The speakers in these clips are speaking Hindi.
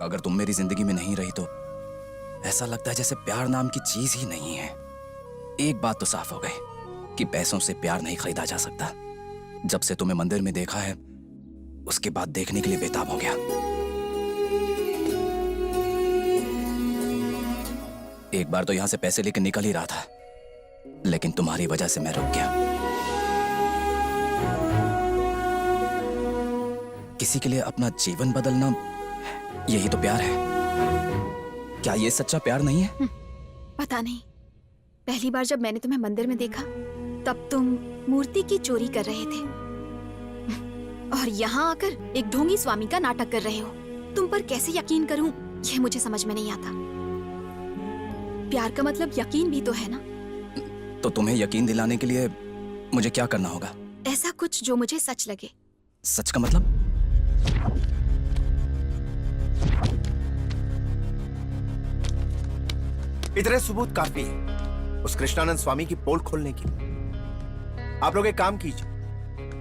अगर तुम मेरी जिंदगी में नहीं रही तो ऐसा लगता है जैसे प्यार नाम की चीज ही नहीं है। एक बात तो साफ हो गई कि पैसों से प्यार नहीं खरीदा जा सकता। जब से तुम्हें मंदिर में देखा है उसके बाद देखने के लिए बेताब हो गया। एक बार तो यहां से पैसे लेकर निकल ही रहा था, लेकिन तुम्हारी वजह से मैं रुक गया। किसी के लिए अपना जीवन बदलना, यही तो प्यार है। क्या ये सच्चा प्यार नहीं है? पता नहीं, पहली बार जब मैंने तुम्हें मंदिर में देखा तब तुम मूर्ति की चोरी कर रहे थे और यहाँ आकर एक ढोंगी स्वामी का नाटक कर रहे हो। तुम पर कैसे यकीन करूं ये मुझे समझ में नहीं आता। प्यार का मतलब यकीन भी तो है ना। तो तुम्हें यकीन दिलाने के लिए मुझे क्या करना होगा? ऐसा कुछ जो मुझे सच लगे। सच का मतलब? इतने सबूत काफी है उस कृष्णानंद स्वामी की पोल खोलने की। आप लोग एक काम कीजिए,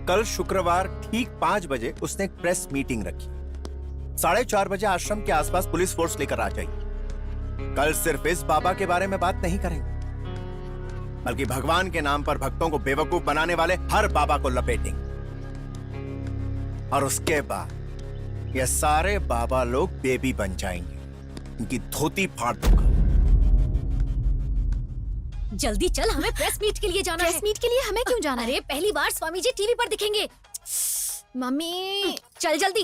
कल शुक्रवार ठीक 5 बजे उसने एक प्रेस मीटिंग रखी। 4:30 बजे आश्रम के आसपास पुलिस फोर्स लेकर आ जाइए। कल सिर्फ इस बाबा के बारे में बात नहीं करेंगे, बल्कि भगवान के नाम पर भक्तों को बेवकूफ बनाने वाले हर बाबा को लपेटेंगे। और उसके बाद ये सारे बाबा लोग बेबी बन जाएंगे। उनकी धोती फाड़ दूंगा। जल्दी चल, हमें प्रेस मीट के लिए जाना है। प्रेस मीट के लिए हमें क्यों जाना है? अरे पहली बार स्वामी जी टीवी पर दिखेंगे। मम्मी चल जल्दी।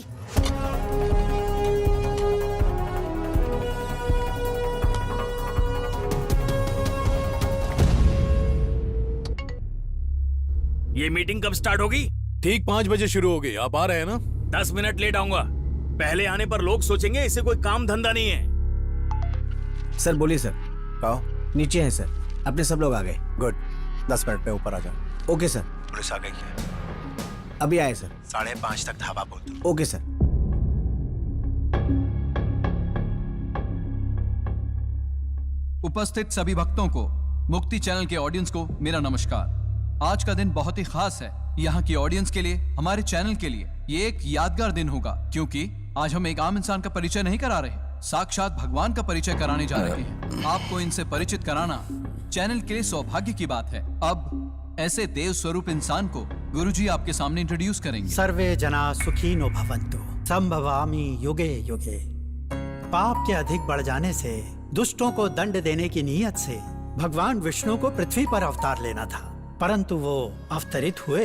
ये मीटिंग कब स्टार्ट होगी? ठीक 5 बजे शुरू होगी। आप आ रहे हैं ना? 10 मिनट लेट आऊंगा। पहले आने पर लोग सोचेंगे इसे कोई काम धंधा नहीं है। सर बोलिए सर। कहो। नीचे हैं सर, अपने सब लोग आ गए। गुड, 10 मिनट में ऊपर आ जाओ। Okay sir. पुलिस आ गई है। अभी आए सर। 5:30 तक धावा बोल दो। Okay sir. उपस्थित सभी भक्तों को, मुक्ति चैनल के ऑडियंस को मेरा नमस्कार। आज का दिन बहुत ही खास है यहाँ की ऑडियंस के लिए, हमारे चैनल के लिए। ये एक यादगार दिन होगा क्योंकि आज हम एक आम इंसान का परिचय नहीं करा रहे, साक्षात भगवान का परिचय कराने जा रहे हैं। आपको इनसे परिचित कराना चैनल के लिए सौभाग्य की बात है। अब ऐसे देव स्वरूप इंसान को गुरुजी आपके सामने इंट्रोड्यूस करेंगे। सर्वे जना सुखीनो भवन्तु संभवामि युगे युगे। पाप के अधिक बढ़ जाने से, दुष्टों को दंड देने की नीयत से भगवान विष्णु को पृथ्वी पर अवतार लेना था, परंतु वो अवतरित हुए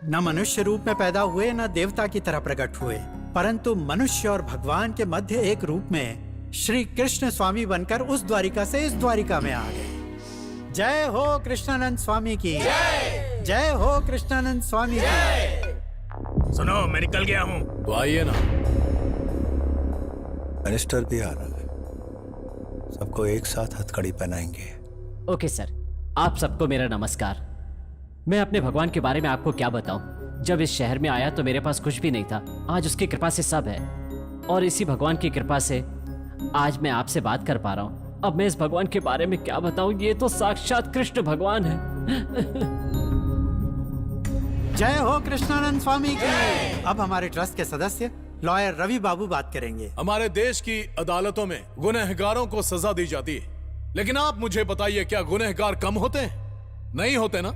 न मनुष्य रूप में पैदा हुए, न देवता की तरह प्रकट हुए, परंतु मनुष्य और भगवान के मध्य एक रूप में श्री कृष्ण स्वामी बनकर उस द्वारिका से इस द्वारिका में आ गए। जय हो कृष्णानंद स्वामी की जय। जय हो कृष्णानंद स्वामी की। सुनो, मैं निकल गया हूँ। तो आइए ना। मिनिस्टर भी आ रहा है, सबको एक साथ हथकड़ी पहनाएंगे। ओके सर, आप सबको मेरा नमस्कार। मैं अपने भगवान के बारे में आपको क्या बताऊं। जब इस शहर में आया तो मेरे पास कुछ भी नहीं था, आज उसकी कृपा से सब है, और इसी भगवान की कृपा से आज मैं आपसे बात कर पा रहा हूं। अब मैं इस भगवान के बारे में क्या बताऊं, ये तो साक्षात कृष्ण भगवान है। जय हो कृष्णानंद स्वामी की। अब हमारे ट्रस्ट के सदस्य लॉयर रवि बाबू बात करेंगे। हमारे देश की अदालतों में गुनहगारों को सजा दी जाती है, लेकिन आप मुझे बताइए, क्या गुनहगार कम होते हैं? नहीं होते ना।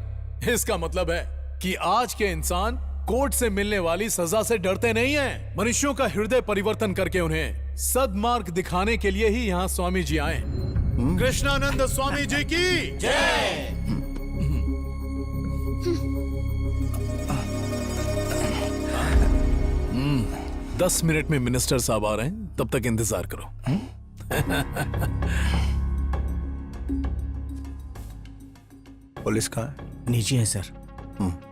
इसका मतलब है कि आज के इंसान कोर्ट से मिलने वाली सजा से डरते नहीं हैं। मनुष्यों का हृदय परिवर्तन करके उन्हें सद्मार्ग दिखाने के लिए ही यहाँ स्वामी जी आए। कृष्णानंद स्वामी जी की जय। 10 मिनट में मिनिस्टर साहब आ रहे हैं, तब तक इंतजार करो। पुलिस कहाँ है? नीचे है सर।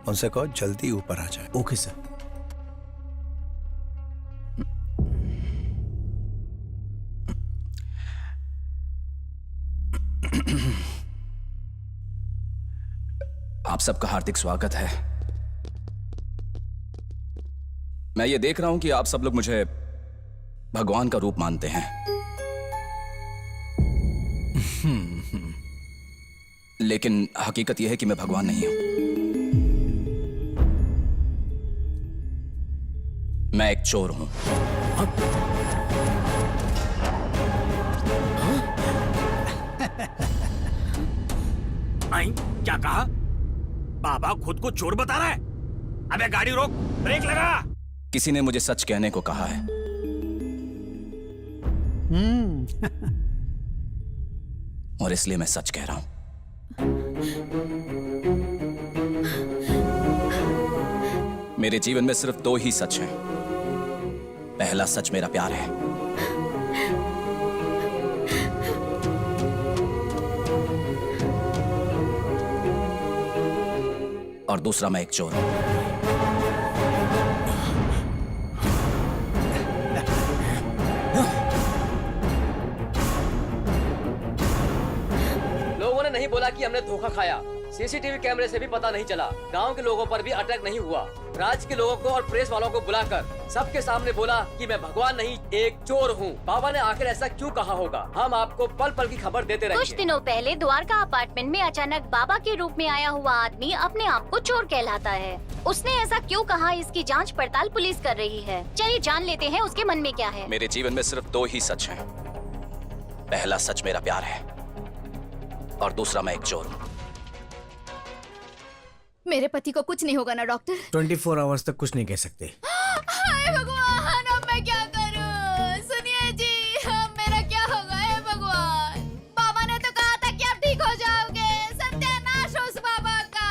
उनसे कहो जल्दी ऊपर आ जाए। Okay sir. आप सबका हार्दिक स्वागत है। मैं ये देख रहा हूं कि आप सब लोग मुझे भगवान का रूप मानते हैं, लेकिन हकीकत यह है कि मैं भगवान नहीं हूं। मैं एक चोर हूं। क्या कहा? बाबा खुद को चोर बता रहा है? अबे गाड़ी रोक, ब्रेक लगा। किसी ने मुझे सच कहने को कहा है। और इसलिए मैं सच कह रहा हूं। मेरे जीवन में सिर्फ 2 ही सच हैं। पहला सच मेरा प्यार है, और दूसरा मैं एक चोर हूं। लोगों ने नहीं बोला कि हमने धोखा खाया। सीसीटीवी कैमरे से भी पता नहीं चला। गांव के लोगों पर भी अटैक नहीं हुआ। राज्य के लोगों को और प्रेस वालों को बुलाकर सबके सामने बोला कि मैं भगवान नहीं, एक चोर हूँ। बाबा ने आखिर ऐसा क्यों कहा होगा? हम आपको पल पल की खबर देते रहेंगे। कुछ दिनों पहले द्वारका अपार्टमेंट में अचानक बाबा के रूप में आया हुआ आदमी अपने आप को चोर कहलाता है। उसने ऐसा क्यों कहा, इसकी जांच पड़ताल पुलिस कर रही है। चलिए जान लेते हैं उसके मन में क्या है। मेरे जीवन में सिर्फ 2 ही सच हैं। पहला सच मेरा प्यार है, और दूसरा मैं एक चोर हूं। मेरे पति को कुछ नहीं होगा ना डॉक्टर? 24 आवर्स तक कुछ नहीं कह सकते। हाय भगवान, अब मैं क्या करूं? सुनिए जी, अब मेरा क्या होगा? हे भगवान, बाबा ने तो कहा था कि आप ठीक हो जाओगे। सत्यानाश हो उस बाबा का।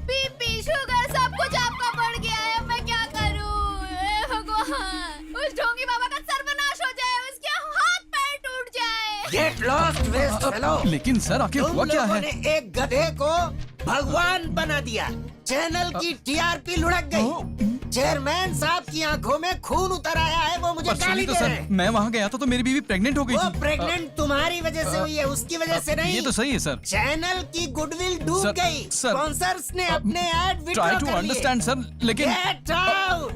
बीपी, शुगर सब कुछ आपका बढ़ गया है। मैं क्या करूं? हे भगवान, उस ढोंगी बाबा का सर्वनाश हो जाए, उसके हाथ पैर टूट जाए। Get lost waste fellow. लेकिन सर आखिर हुआ क्या है? एक गधे को भगवान बना दिया। चैनल की टीआरपी लुढ़क गई। चेयरमैन साहब की आंखों में खून उतर आया है, वो मुझे गाली दे रहे हैं। मैं वहाँ गया था तो मेरी बीवी प्रेग्नेंट हो गई वो थी। प्रेग्नेंट तुम्हारी वजह से हुई है, उसकी वजह से नहीं। ये तो सही है सर। चैनल की गुडविल डूब सर, गई। सर, स्पॉन्सर्स ने अपने ऐड विड्रॉ ट्राई कर टू लिए। अंडरस्टैंड सर, लेकिन गेट आउट।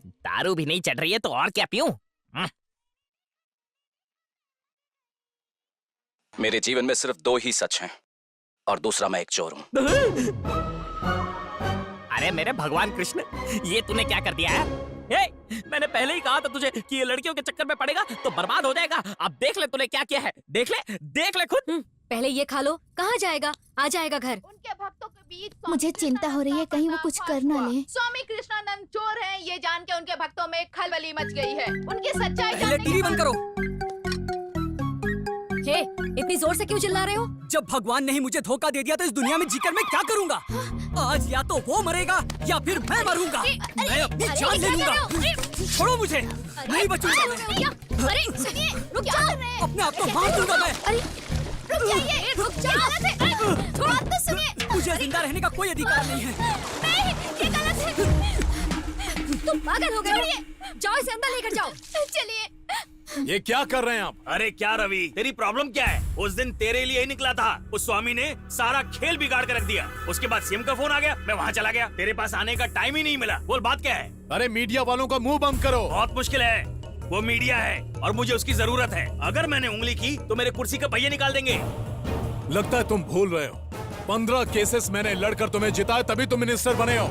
दारू भी नहीं चढ़ रही है तो और क्या पीऊं? मेरे जीवन में सिर्फ 2 ही सच हैं, और दूसरा मैं एक चोर हूं। अरे मेरे भगवान कृष्ण, ये तूने क्या कर दिया है? मैंने पहले ही कहा था तुझे कि ये लड़कियों के चक्कर में पड़ेगा तो बर्बाद हो जाएगा। अब देख ले तूने क्या किया है। देख ले खुद। पहले ये खा लो, कहाँ जाएगा? आ जाएगा घर। उनके भक्तों के बीच मुझे चिंता हो रही है, कहीं वो कुछ कर ना ले। स्वामी कृष्णानंद चोर हैं, ये जान के उनके भक्तों में खलबली मच गई है। उनकी सच्चाई पहले जानने टीवी के बंद बाद- करो। हे, इतनी जोर से क्यों चिल्ला रहे हो? जब भगवान ने ही मुझे धोखा दे दिया तो इस दुनिया में जीकर मैं क्या करूंगा? आज या तो वो मरेगा या फिर मैं मरूंगा। मैं अपनी जान ले लूंगा। छोड़ो मुझे, नहीं बचूंगा मैं। अरे सुनिए, रुक जाओ। अपने आप को मार दूंगा मैं। अरे रुक जाइए, रुक जाओ। बात तो सुनिए। मुझे जिंदा रहने का कोई अधिकार नहीं है। नहीं, ये गलत है। तुम पागल हो गए हो? जाओ इसे अंदर लेकर जाओ। चलिए। ये क्या कर रहे हैं आप? अरे क्या रवि, तेरी प्रॉब्लम क्या है? उस दिन तेरे लिए ही निकला था। उस स्वामी ने सारा खेल बिगाड़ कर रख दिया। उसके बाद सीएम का फोन आ गया, मैं वहाँ चला गया। तेरे पास आने का टाइम ही नहीं मिला। बोल बात क्या है? अरे मीडिया वालों का मुंह बंद करो। बहुत मुश्किल है, वो मीडिया है और मुझे उसकी जरूरत है। अगर मैंने उंगली की तो मेरे कुर्सी का पहिया निकाल देंगे। लगता है तुम भूल रहे हो, 15 केसेस मैंने लड़कर तुम्हें जिताया, तभी तुम मिनिस्टर बने हो।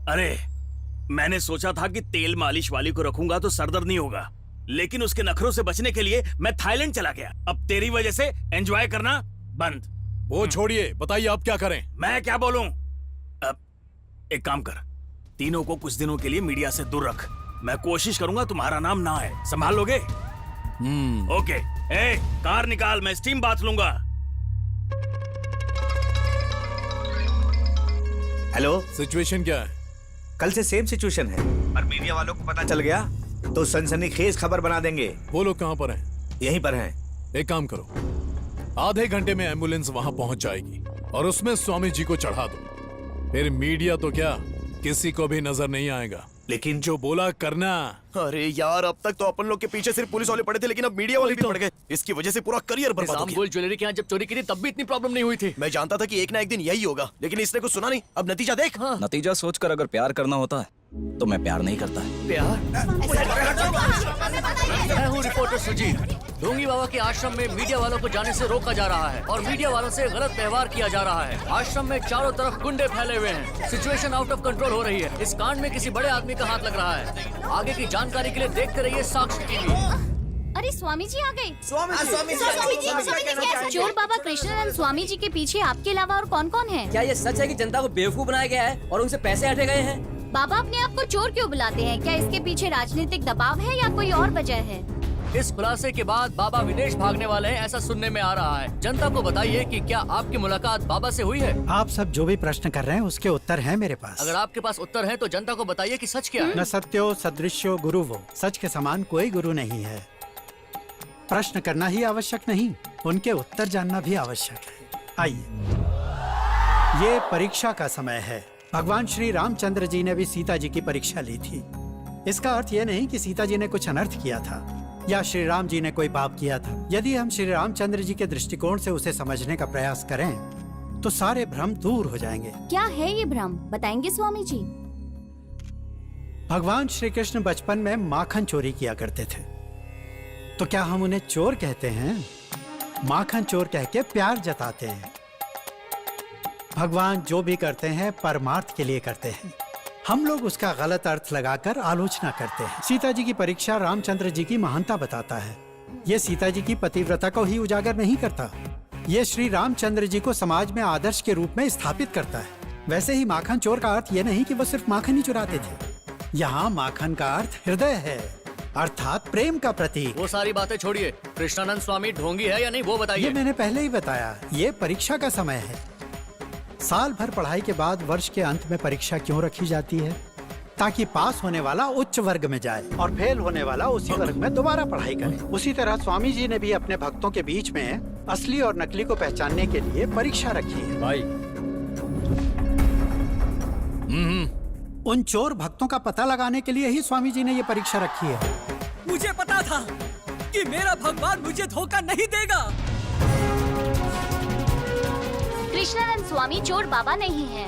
अरे मैंने सोचा था कि तेल मालिश वाली को रखूंगा तो सरदर्द नहीं होगा, लेकिन उसके नखरों से बचने के लिए मैं थाईलैंड चला गया। अब तेरी वजह से एंजॉय करना बंद। वो छोड़िए, बताइए आप क्या करें? मैं क्या बोलूं? अब एक काम कर, तीनों को कुछ दिनों के लिए मीडिया से दूर रख। मैं कोशिश करूंगा तुम्हारा नाम ना आए। संभाल लोगे? ओके। ए, कार निकाल, मैं स्टीम बाथ लूंगा। हेलो, सिचुएशन क्या है? कल से सेम सिचुएशन है, पर मीडिया वालों को पता चल गया तो सनसनीखेज खबर बना देंगे। वो लोग कहाँ पर हैं? यहीं पर हैं। एक काम करो, आधे घंटे में एम्बुलेंस वहां पहुंच जाएगी और उसमें स्वामी जी को चढ़ा दो। फिर मीडिया तो क्या, किसी को भी नजर नहीं आएगा। लेकिन जो बोला करना। अरे यार, अब तक तो अपन लोग के पीछे सिर्फ पुलिस वाले पड़े थे, लेकिन अब मीडिया वाले भी पड़ गए। इसकी वजह से पूरा करियर बर्बाद हो गया। ज्वेलरी के यहाँ जब चोरी की थी तब भी इतनी प्रॉब्लम नहीं हुई थी। मैं जानता था कि एक ना एक दिन यही होगा, लेकिन इसने कुछ सुना नहीं। अब नतीजा देख। नतीजा सोचकर अगर प्यार करना होता है तो मैं प्यार नहीं करता। मैं हूँ रिपोर्टर सुजीत। ढोंगी बाबा के आश्रम में मीडिया वालों को जाने से रोका जा रहा है और मीडिया वालों से गलत व्यवहार किया जा रहा है। आश्रम में चारों तरफ गुंडे फैले हुए हैं। सिचुएशन आउट ऑफ कंट्रोल हो रही है। इस कांड में किसी बड़े आदमी का हाथ लग रहा है। आगे की जानकारी के लिए देखते रहिए साक्षी टीवी। अरे स्वामी जी आ गए। स्वामी जी चोर बाबा कृष्णानंद स्वामी जी के पीछे आपके अलावा और कौन कौन है? क्या ये सच है कि जनता को बेवकूफ बनाया गया है और उनसे पैसे हटे गए हैं? बाबा अपने आप को चोर क्यों बुलाते हैं? क्या इसके पीछे राजनीतिक दबाव है या कोई और वजह है? इस खुलासे के बाद बाबा विदेश भागने वाले हैं ऐसा सुनने में आ रहा है। जनता को बताइए कि क्या आपकी मुलाकात बाबा से हुई है? आप सब जो भी प्रश्न कर रहे हैं उसके उत्तर हैं मेरे पास। अगर आपके पास उत्तर है तो जनता को बताइए कि सच क्या है। न सत्यो सदृश्यो गुरु वो, सच के समान कोई गुरु नहीं है। प्रश्न करना ही आवश्यक नहीं, उनके उत्तर जानना भी आवश्यक है। आइए, ये परीक्षा का समय है। भगवान श्री रामचंद्र जी ने भी सीता जी की परीक्षा ली थी। इसका अर्थ ये नहीं कि सीता जी ने कुछ अनर्थ किया था या श्री राम जी ने कोई पाप किया था। यदि हम श्री रामचंद्र जी के दृष्टिकोण से उसे समझने का प्रयास करें तो सारे भ्रम दूर हो जाएंगे। क्या है ये भ्रम, बताएंगे स्वामी जी? भगवान श्री कृष्ण बचपन में माखन चोरी किया करते थे, तो क्या हम उन्हें चोर कहते हैं? माखन चोर कह के प्यार जताते हैं। भगवान जो भी करते हैं परमार्थ के लिए करते हैं। हम लोग उसका गलत अर्थ लगाकर आलोचना करते हैं। सीता जी की परीक्षा रामचंद्र जी की महानता बताता है। ये सीता जी की पतिव्रता को ही उजागर नहीं करता, ये श्री रामचंद्र जी को समाज में आदर्श के रूप में स्थापित करता है। वैसे ही माखन चोर का अर्थ ये नहीं कि वो सिर्फ माखन ही चुराते थे। यहाँ माखन का अर्थ हृदय है, अर्थात प्रेम का प्रतीक। वो सारी बातें छोड़िए, कृष्णानंद स्वामी ढोंगी है या नहीं वो बताइए। ये मैंने पहले ही बताया, ये परीक्षा का समय है। साल भर पढ़ाई के बाद वर्ष के अंत में परीक्षा क्यों रखी जाती है? ताकि पास होने वाला उच्च वर्ग में जाए और फेल होने वाला उसी वर्ग में दोबारा पढ़ाई करे। उसी तरह स्वामी जी ने भी अपने भक्तों के बीच में असली और नकली को पहचानने के लिए परीक्षा रखी है। भाई उन चोर भक्तों का पता लगाने के लिए ही स्वामी जी ने ये परीक्षा रखी है। मुझे पता था कि मेरा भगवान मुझे धोखा नहीं देगा। कृष्णानंद स्वामी चोर बाबा नहीं है।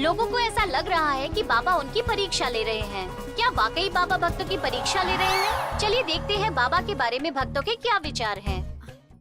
लोगों को ऐसा लग रहा है कि बाबा उनकी परीक्षा ले रहे हैं। क्या वाकई बाबा भक्तों की परीक्षा ले रहे हैं? चलिए देखते हैं बाबा के बारे में भक्तों के क्या विचार हैं।